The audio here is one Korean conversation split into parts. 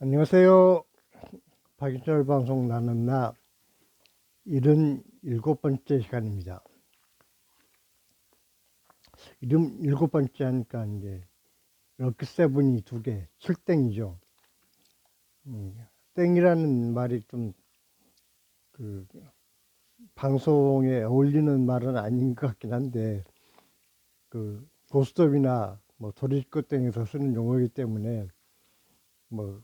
안녕하세요. 박인철 방송 나는 나 77번째 시간입니다. 77번째 하니까 이제 럭키세븐이 2개, 7땡이죠. 땡이라는 말이 좀 그 방송에 어울리는 말은 아닌 것 같긴 한데 그 고스톱이나 뭐 도리지코땡에서 쓰는 용어이기 때문에 뭐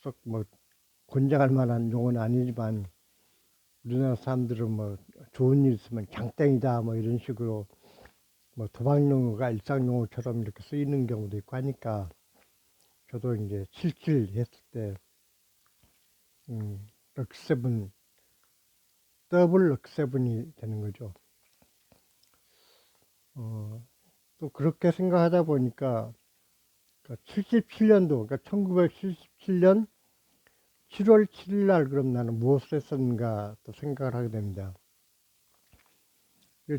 썩 뭐 권장할 만한 용어는 아니지만 우리나라 사람들은 뭐 좋은 일 있으면 장땡이다 뭐 이런 식으로 뭐 도박용어가 일상용어처럼 이렇게 쓰이는 경우도 있고 하니까 저도 이제 77 했을 때 럭세븐 더블 럭세븐이 되는 거죠. 또 그렇게 생각하다 보니까 77년도 그러니까 1977년 7월 7일 날 그럼 나는 무엇을 했었는가 또 생각을 하게 됩니다.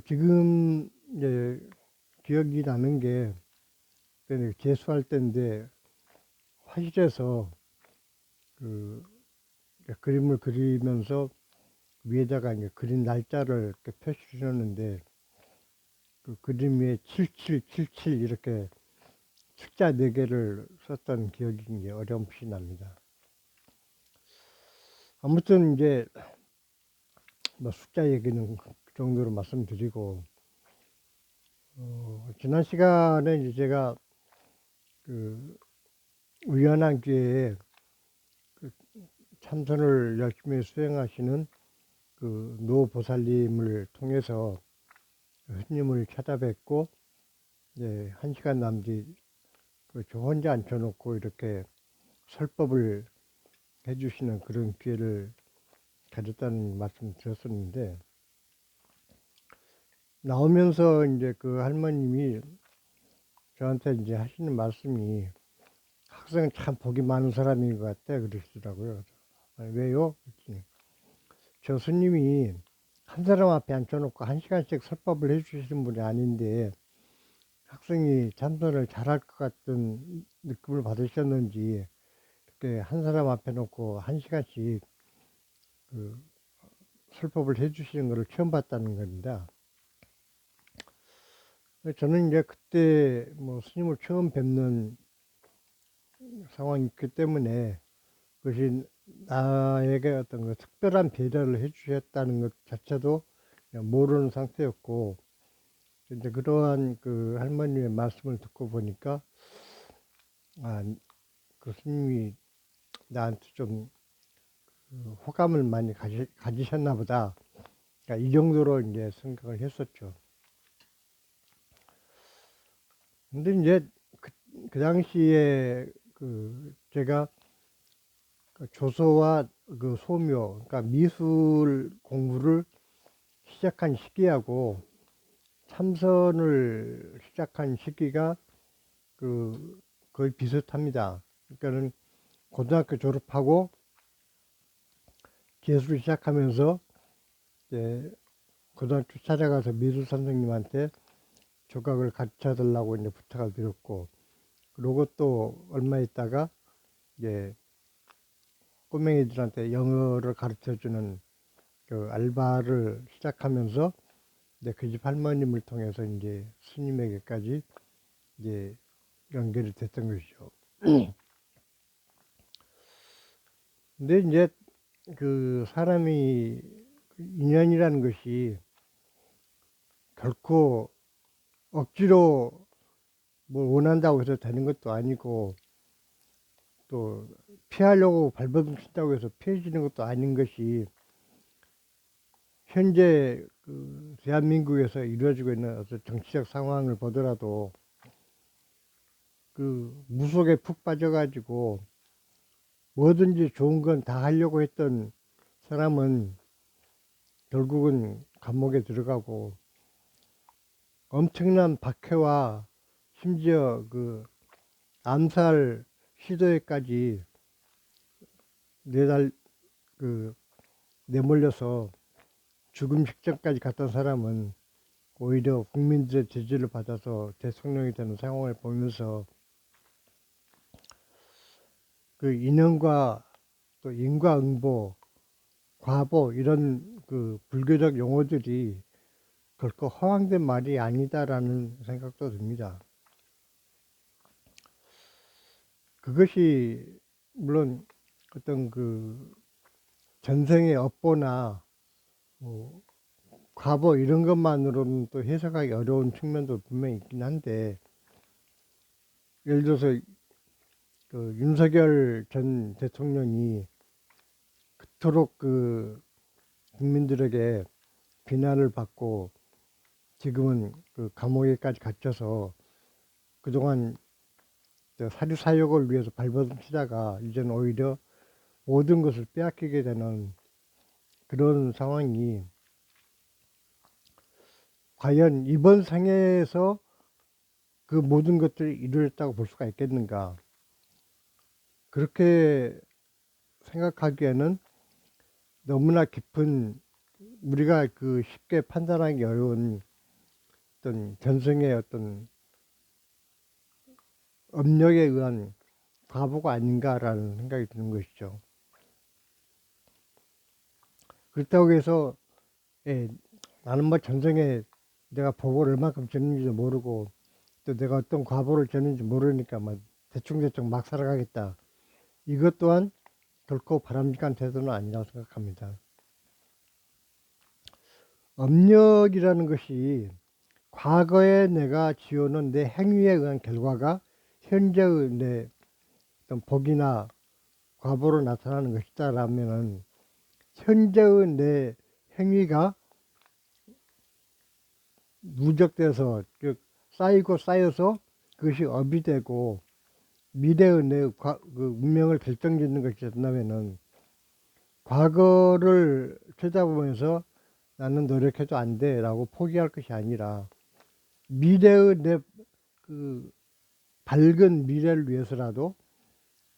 지금 이제 기억이 나는 게 그때 재수할 때인데 화실에서 그 그림을 그리면서 위에다가 이제 그린 날짜를 이렇게 표시를 해놨는데 그 그림 위에 7777 이렇게 숫자 4개를 썼던 기억이 이제 어렴풋이 납니다. 아무튼 이제 뭐 숫자 얘기는 그 정도로 말씀드리고 지난 시간에 이제 제가 그 우연한 기회에 그 참선을 열심히 수행하시는 그 노보살님을 통해서 스님을 찾아뵙고 이제 1시간 남짓 저 혼자 앉혀놓고 이렇게 설법을 해주시는 그런 기회를 가졌다는 말씀 드렸었는데 나오면서 이제 그 할머님이 저한테 이제 하시는 말씀이 학생은 참 복이 많은 사람인 것 같아 그러시더라고요. 아니, 왜요? 그랬더니 저 스님이 한 사람 앞에 앉혀놓고 1시간씩 설법을 해주시는 분이 아닌데 학생이 참선을 잘할 것 같은 느낌을 받으셨는지 이렇게 한 사람 앞에 놓고 1시간씩 그 설법을 해주시는 것을 처음 봤다는 겁니다. 저는 이제 그때 뭐 스님을 처음 뵙는 상황이기 때문에 그것이 나에게 어떤 그 특별한 배려를 해주셨다는 것 자체도 모르는 상태였고 이제 그러한 그 할머니의 말씀을 듣고 보니까 그 스님이 나한테 좀 호감을 많이 가지셨나 보다. 그러니까 이 정도로 이제 생각을 했었죠. 근데 이제 그 당시에 그 제가 그 조소와 그 소묘, 그러니까 미술 공부를 시작한 시기하고 참선을 시작한 시기가 그 거의 비슷합니다. 그러니까는 고등학교 졸업하고 재수를 시작하면서 이제 고등학교 찾아가서 미술 선생님한테 조각을 가르쳐 달라고 이제 부탁을 드렸고, 그리고 또 얼마 있다가 이제 꼬맹이들한테 영어를 가르쳐 주는 그 알바를 시작하면서 이제 그 집 할머님을 통해서 이제 스님에게까지 이제 연결이 됐던 것이죠. 근데 이제 그 사람이 인연이라는 것이 결코 억지로 뭘 원한다고 해서 되는 것도 아니고 또 피하려고 발버둥 친다고 해서 피해지는 것도 아닌 것이 현재 그 대한민국에서 이루어지고 있는 어떤 정치적 상황을 보더라도 그 무속에 푹 빠져가지고 뭐든지 좋은 건 다 하려고 했던 사람은 결국은 감옥에 들어가고 엄청난 박해와 심지어 그 암살 시도에까지 내달 그 내몰려서 죽음 직전까지 갔던 사람은 오히려 국민들의 지지를 받아서 대통령이 되는 상황을 보면서 그 인연과 또 인과응보, 과보 이런 그 불교적 용어들이 결코 허황된 말이 아니다라는 생각도 듭니다. 그것이 물론 어떤 그 전생의 업보나 뭐 과보 이런 것만으로는 또 해석하기 어려운 측면도 분명히 있긴 한데, 예를 들어서 그 윤석열 전 대통령이 그토록 그 국민들에게 비난을 받고 지금은 그 감옥에까지 갇혀서 그동안 사리 사욕을 위해서 발버둥 치다가 이제는 오히려 모든 것을 빼앗기게 되는 그런 상황이 과연 이번 생애에서 그 모든 것들을 이루었다고 볼 수가 있겠는가. 그렇게 생각하기에는 너무나 깊은, 우리가 그 쉽게 판단하기 어려운 어떤 전생의 어떤 업력에 의한 과보가 아닌가라는 생각이 드는 것이죠. 그렇다고 해서 예, 나는 뭐 전생에 내가 복을 얼마큼 졌는지도 모르고 또 내가 어떤 과보를 졌는지 모르니까 뭐 대충대충 막 살아가겠다. 이것 또한 결코 바람직한 태도는 아니라고 생각합니다. 업력이라는 것이 과거에 내가 지어놓은 내 행위에 의한 결과가 현재의 내 어떤 복이나 과보로 나타나는 것이다라면은 현재의 내 행위가 누적돼서 즉 쌓이고 쌓여서 그것이 업이 되고 미래의 내 그 운명을 결정짓는 것이 된다면은 과거를 쳐다보면서 나는 노력해도 안 돼라고 포기할 것이 아니라 미래의 내 그 밝은 미래를 위해서라도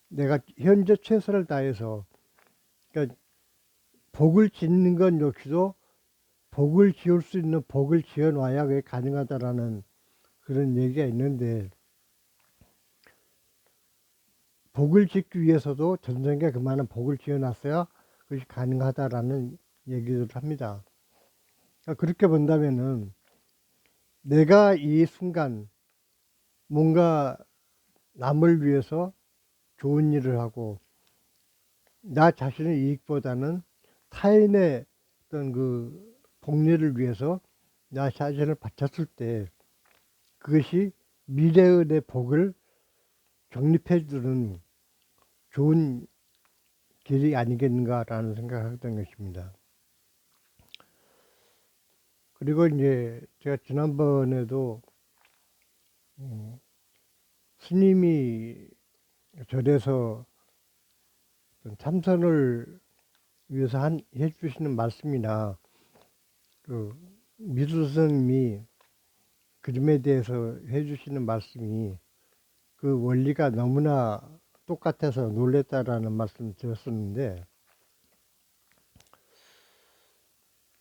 내가 현재 최선을 다해서, 그러니까 복을 짓는 건 역시도 복을 지을 수 있는 복을 지어 놔야 그게 가능하다라는 그런 얘기가 있는데, 복을 짓기 위해서도 전생에 그만한 복을 지어 놨어야 그것이 가능하다라는 얘기를 합니다. 그렇게 본다면은 내가 이 순간 뭔가 남을 위해서 좋은 일을 하고 나 자신의 이익보다는 타인의 어떤 그 복리를 위해서 나 자신을 바쳤을 때 그것이 미래의 내 복을 정립해 주는 좋은 길이 아니겠는가라는 생각을 했던 것입니다. 그리고 이제 제가 지난번에도 스님이 절에서 참선을 위해서 해주시는 말씀이나 그 미수 스님이 그림에 대해서 해주시는 말씀이 그 원리가 너무나 똑같아서 놀랬다라는 말씀 드렸었는데,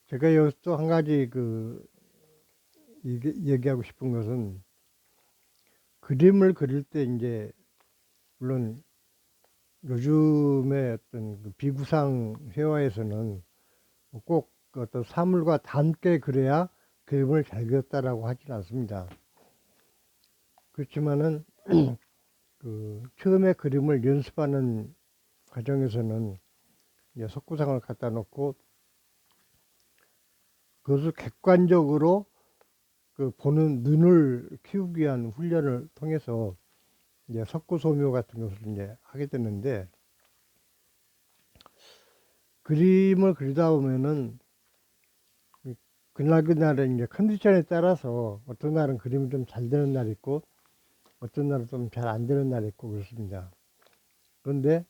제가 여기서 또 한 가지 그 얘기하고 싶은 것은 그림을 그릴 때 이제 물론 요즘의 어떤 그 비구상 회화에서는 꼭 어떤 사물과 함께 그려야 그림을 잘 그렸다라고 하지는 않습니다. 그렇지만은 그 처음에 그림을 연습하는 과정에서는 이제 석구상을 갖다 놓고 그것을 객관적으로 그 보는 눈을 키우기 위한 훈련을 통해서 이제 석구소묘 같은 것을 이제 하게 됐는데, 그림을 그리다 보면은 그날의 이제 컨디션에 따라서 어떤 날은 그림이 좀 잘 되는 날이 있고 어떤 날은 좀 잘 안 되는 날이 있고 그렇습니다. 그런데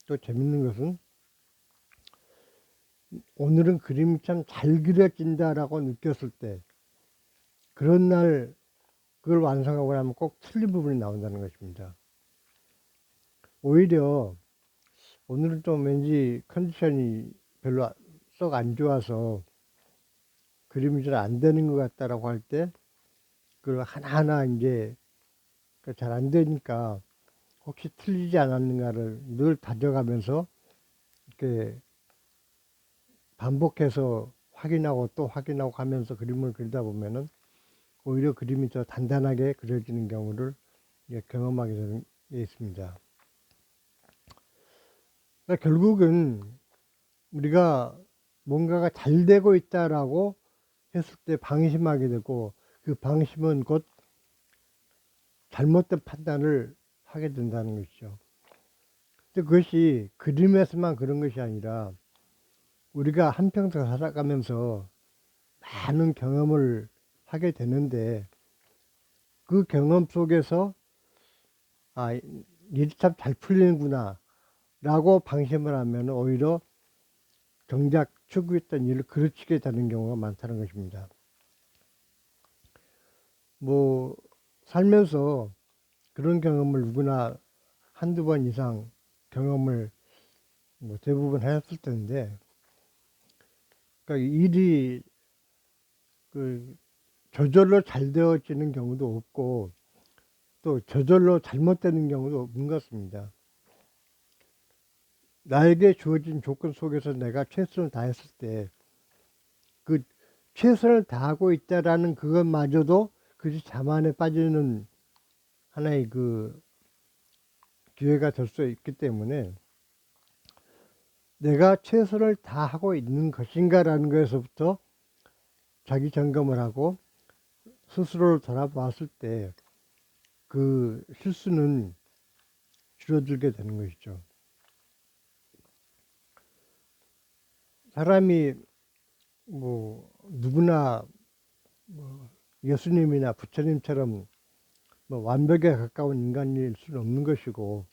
또 재밌는 것은 오늘은 그림이 참 잘 그려진다라고 느꼈을 때 그런 날 그걸 완성하고 나면 꼭 틀린 부분이 나온다는 것입니다. 오히려 오늘은 좀 왠지 컨디션이 별로 썩 안 좋아서 그림이 잘 안 되는 것 같다라고 할 때 그걸 하나하나 이제 잘 안 되니까 혹시 틀리지 않았는가를 늘 다져가면서 이렇게 반복해서 확인하고 또 확인하고 하면서 그림을 그리다 보면은 오히려 그림이 더 단단하게 그려지는 경우를 경험하게 되는 게 있습니다. 그러니까 결국은 우리가 뭔가가 잘 되고 있다라고 했을 때 방심하게 되고, 그 방심은 곧 잘못된 판단을 하게 된다는 것이죠. 근데 그것이 그림에서만 그런 것이 아니라 우리가 한평생 살아가면서 많은 경험을 하게 되는데, 그 경험 속에서 아, 일이 참 잘 풀리는구나 라고 방심을 하면 오히려 정작 추구했던 일을 그르치게 되는 경우가 많다는 것입니다. 뭐 살면서 그런 경험을 누구나 한두 번 이상 경험을 뭐 대부분 했을 텐데, 그러니까 일이 그 저절로 잘 되어지는 경우도 없고 또 저절로 잘못되는 경우도 없는 것 같습니다. 나에게 주어진 조건 속에서 내가 최선을 다했을 때 그 최선을 다하고 있다라는 그것마저도 그것이 자만에 빠지는 하나의 그 기회가 될 수 있기 때문에, 내가 최선을 다하고 있는 것인가라는 것에서부터 자기 점검을 하고 스스로를 돌아봤을 때 그 실수는 줄어들게 되는 것이죠. 사람이 뭐 누구나 뭐 예수님이나 부처님처럼 뭐 완벽에 가까운 인간일 수는 없는 것이고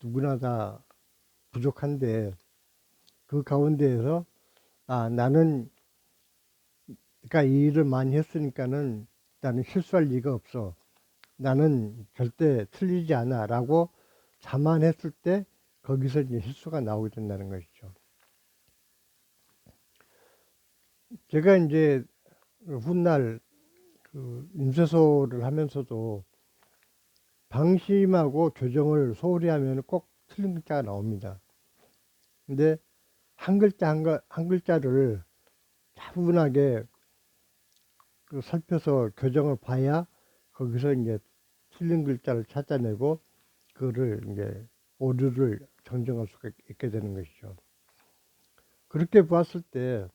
누구나 다 부족한데, 그 가운데에서 나는 그러니까 이 일을 많이 했으니까는 나는 실수할 리가 없어, 나는 절대 틀리지 않아 라고 자만했을 때 거기서 이제 실수가 나오게 된다는 것이죠. 제가 이제 훗날 그 인쇄소를 하면서도 방심하고 교정을 소홀히 하면 꼭 틀린 글자가 나옵니다. 근데 한 글자 한 글자를 차분하게 그 살펴서 교정을 봐야 거기서 이제 틀린 글자를 찾아내고 그거를 이제 오류를 정정할 수가 있게 되는 것이죠. 그렇게 보았을 때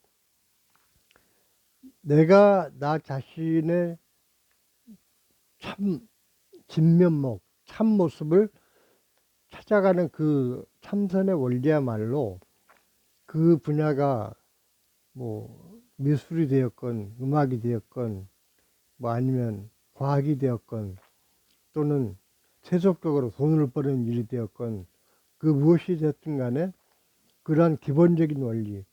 내가 나 자신의 참 진면목, 참 모습을 찾아가는 그 참선의 원리야말로 그 분야가 뭐 미술이 되었건 음악이 되었건 뭐 아니면 과학이 되었건 또는 세속적으로 돈을 버는 일이 되었건 그 무엇이 됐든 간에 그러한 기본적인 원리,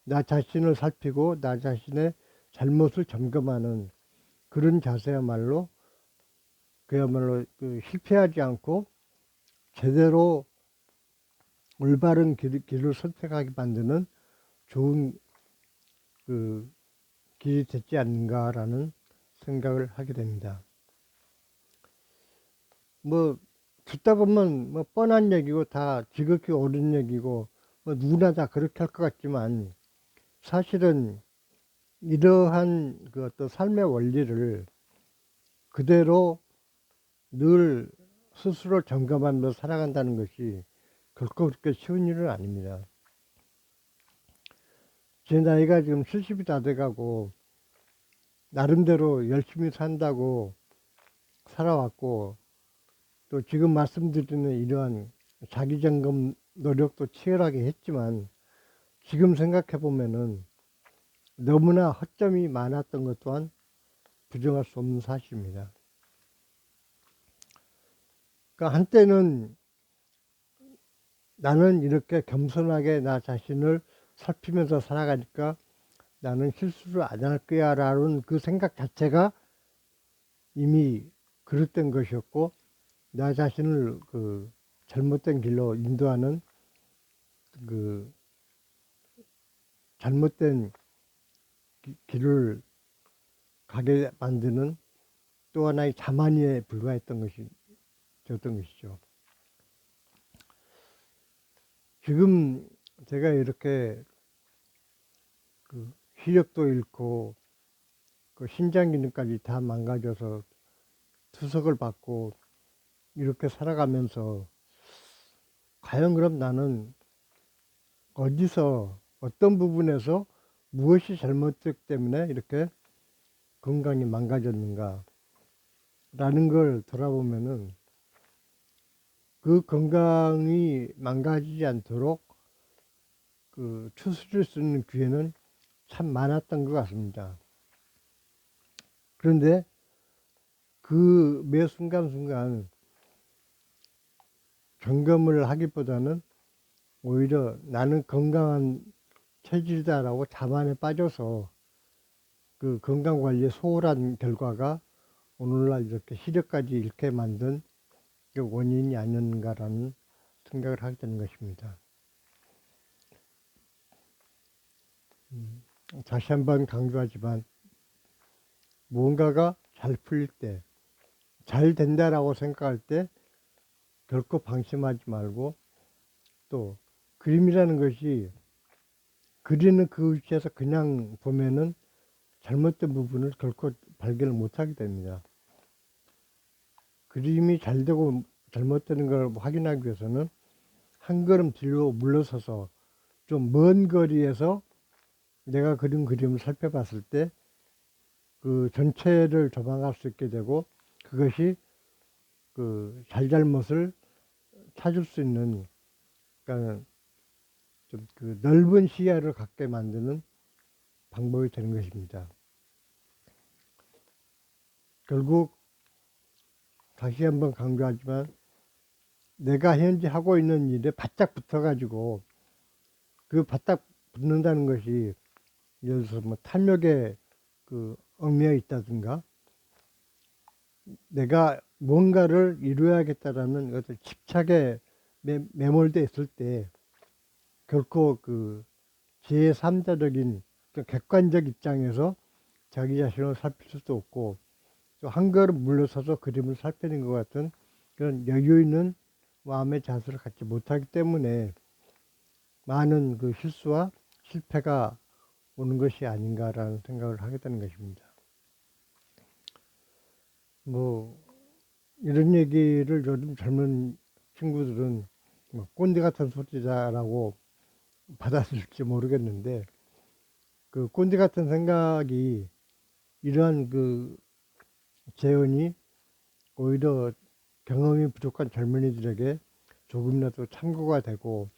나 자신을 살피고 나 자신의 잘못을 점검하는 그런 자세야말로 그야말로 그 실패하지 않고 제대로 올바른 길을 선택하게 만드는 좋은 그 길이 됐지 않는가라는 생각을 하게 됩니다. 뭐 듣다 보면 뭐 뻔한 얘기고 다 지극히 옳은 얘기고 뭐 누구나 다 그렇게 할 것 같지만, 사실은 이러한 그 어떤 삶의 원리를 그대로 늘 스스로 점검하면서 살아간다는 것이 결코 그렇게 쉬운 일은 아닙니다. 제 나이가 지금 70이 다 돼가고 나름대로 열심히 산다고 살아왔고, 또 지금 말씀드리는 이러한 자기점검 노력도 치열하게 했지만 지금 생각해 보면은 너무나 허점이 많았던 것 또한 부정할 수 없는 사실입니다. 그러니까 한때는 나는 이렇게 겸손하게 나 자신을 살피면서 살아가니까 나는 실수를 안 할 거야 라는 그 생각 자체가 이미 그릇된 것이었고, 나 자신을 그 잘못된 길로 인도하는 그 잘못된 길을 가게 만드는 또 하나의 자만이에 불과했던 것이 었던 것이죠. 지금 제가 이렇게 그 시력도 잃고 그 신장 기능까지 다 망가져서 투석을 받고 이렇게 살아가면서 과연 그럼 나는 어디서 어떤 부분에서 무엇이 잘못됐기 때문에 이렇게 건강이 망가졌는가 라는 걸 돌아보면은 그 건강이 망가지지 않도록 그 추스릴 수 있는 기회는 참 많았던 것 같습니다. 그런데 그 매 순간순간 점검을 하기보다는 오히려 나는 건강한 체질이다라고 자만에 빠져서 그 건강관리에 소홀한 결과가 오늘날 이렇게 시력까지 잃게 만든 그 원인이 아니었는가라는 생각을 하게 되는 것입니다. 다시 한번 강조하지만 무언가가 잘 풀릴 때, 잘 된다라고 생각할 때 결코 방심하지 말고 또 그림이라는 것이 그리는 그 위치에서 그냥 보면은 잘못된 부분을 결코 발견을 못하게 됩니다. 그림이 잘 되고 잘못되는 걸 확인하기 위해서는 한 걸음 뒤로 물러서서 좀 먼 거리에서 내가 그린 그림을 살펴봤을 때 그 전체를 조망할 수 있게 되고 그것이 그 잘잘못을 찾을 수 있는 그러니까 좀 그 넓은 시야를 갖게 만드는 방법이 되는 것입니다. 결국 다시 한번 강조하지만 내가 현재 하고 있는 일에 바짝 붙어가지고 그 바짝 붙는다는 것이 예를 들어서 뭐 탐욕에 그 얽매여 있다든가 내가 뭔가를 이루어야겠다라는 어떤 집착에 매몰되어 있을 때 결코 그 제3자적인 객관적 입장에서 자기 자신을 살필 수도 없고 또 한 걸음 물러서서 그림을 살피는 것 같은 그런 여유 있는 마음의 자세를 갖지 못하기 때문에 많은 그 실수와 실패가 오는 것이 아닌가라는 생각을 하게 되는 것입니다. 뭐 이런 얘기를 요즘 젊은 친구들은 뭐 꼰대 같은 소리다라고 받아들일지 모르겠는데 그 꼰대 같은 생각이 이러한 그 재현이 오히려 경험이 부족한 젊은이들에게 조금이라도 참고가 되고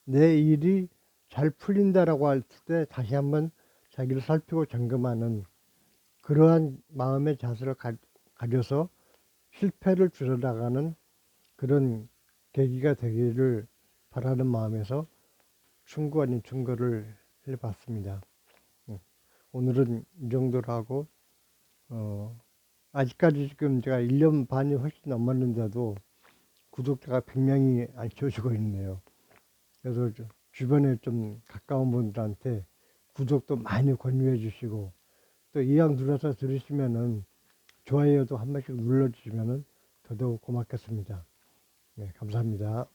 내 일이 잘 풀린다라고 할 때 다시 한번 자기를 살피고 점검하는 그러한 마음의 자세를 가져서 실패를 줄여나가는 그런 계기가 되기를 바라는 마음에서 충고 아닌 충고를 해봤습니다. 오늘은 이 정도로 하고 아직까지 지금 제가 1년 반이 훨씬 넘었는데도 구독자가 100명이 안 채워지고 있네요. 그래서 주변에 좀 가까운 분들한테 구독도 많이 권유해 주시고 또 이왕 눌러서 들으시면은 좋아요도 한 번씩 눌러주시면은 더더욱 고맙겠습니다. 네, 감사합니다.